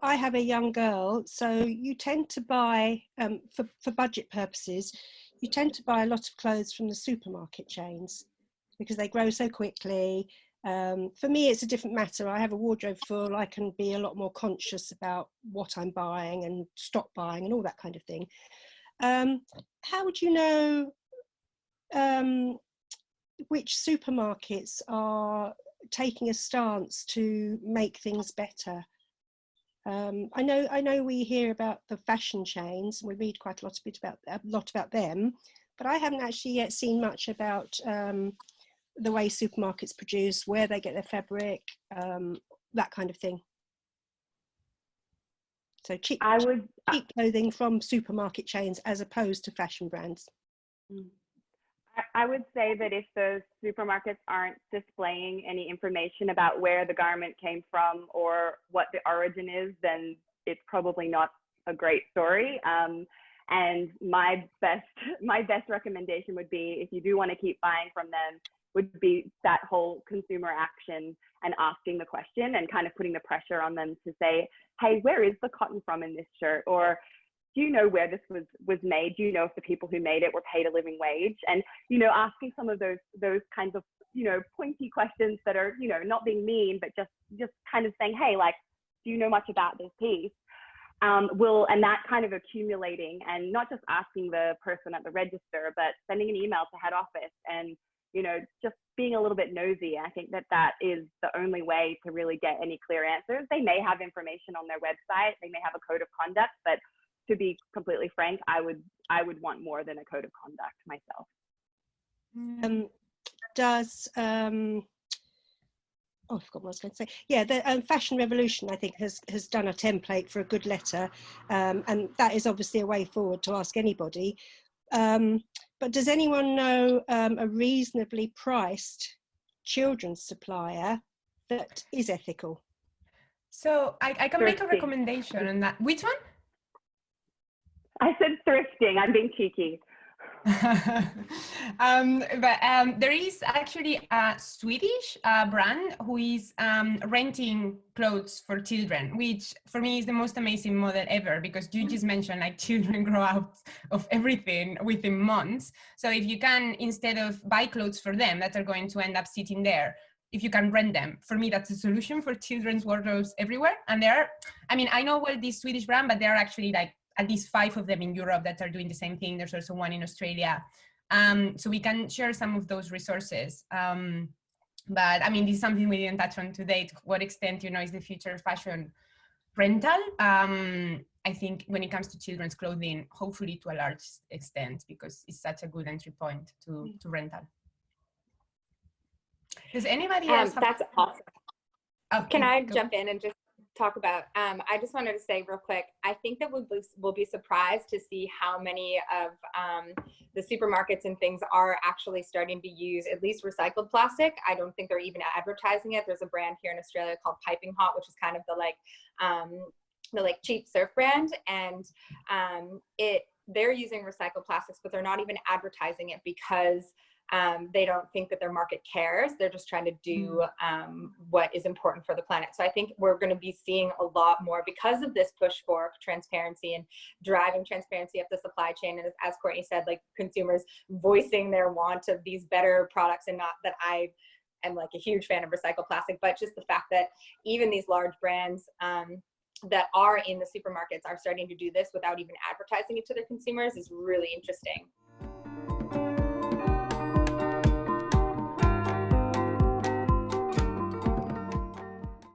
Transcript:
I have a young girl, so you tend to buy, for budget purposes, you tend to buy a lot of clothes from the supermarket chains because they grow so quickly. For me, it's a different matter. I have a wardrobe full. I can be a lot more conscious about what I'm buying and stop buying and all that kind of thing. How would you know which supermarkets are taking a stance to make things better? I know we hear about the fashion chains. We read quite a lot about them, but I haven't actually yet seen much about the way supermarkets produce, where they get their fabric, that kind of thing. So cheap clothing from supermarket chains as opposed to fashion brands. I would say that if the supermarkets aren't displaying any information about where the garment came from or what the origin is, then it's probably not a great story. And my best recommendation would be, if you do want to keep buying from them, would be that whole consumer action and asking the question and kind of putting the pressure on them to say, hey, where is the cotton from in this shirt? Or do you know where this was made? Do you know if the people who made it were paid a living wage? And, you know, asking some of those kinds of, you know, pointy questions that are, you know, not being mean, but just kind of saying, hey, like, do you know much about this piece? And that kind of accumulating, and not just asking the person at the register, but sending an email to head office and, you know, just being a little bit nosy. I think that is the only way to really get any clear answers. They may have information on their website, they may have a code of conduct, but to be completely frank, I would want more than a code of conduct myself. I forgot what I was going to say. Yeah, the Fashion Revolution, I think, has done a template for a good letter, and that is obviously a way forward to ask anybody. But does anyone know a reasonably priced children's supplier that is ethical? So I can make a recommendation on that. Which one? I said thrifting. I'm being cheeky. There is actually a Swedish brand who is renting clothes for children, which for me is the most amazing model ever, because you just mentioned like children grow out of everything within months. So if you can, instead of buy clothes for them that are going to end up sitting there, if you can rent them, for me, that's a solution for children's wardrobes everywhere. And there are, I mean, I know well this Swedish brand, but there are actually like at least 5 of them in Europe that are doing the same thing. There's also one in Australia. So we can share some of those resources. But I mean, this is something we didn't touch on today. To what extent, you know, is the future fashion rental? I think when it comes to children's clothing, hopefully to a large extent, because it's such a good entry point to rental. Does anybody else have? That's awesome. Okay, can I jump in and just talk about, I just wanted to say real quick, I think that we'll be surprised to see how many of the supermarkets and things are actually starting to use at least recycled plastic. I don't think they're even advertising it. There's a brand here in Australia called Piping Hot, which is kind of the like cheap surf brand, and they're using recycled plastics, but they're not even advertising it because they don't think that their market cares. They're just trying to do what is important for the planet. So I think we're going to be seeing a lot more because of this push for transparency and driving transparency up the supply chain. And as Courtney said, like consumers voicing their want of these better products, and not that I am like a huge fan of recycled plastic, but just the fact that even these large brands that are in the supermarkets are starting to do this without even advertising it to their consumers is really interesting.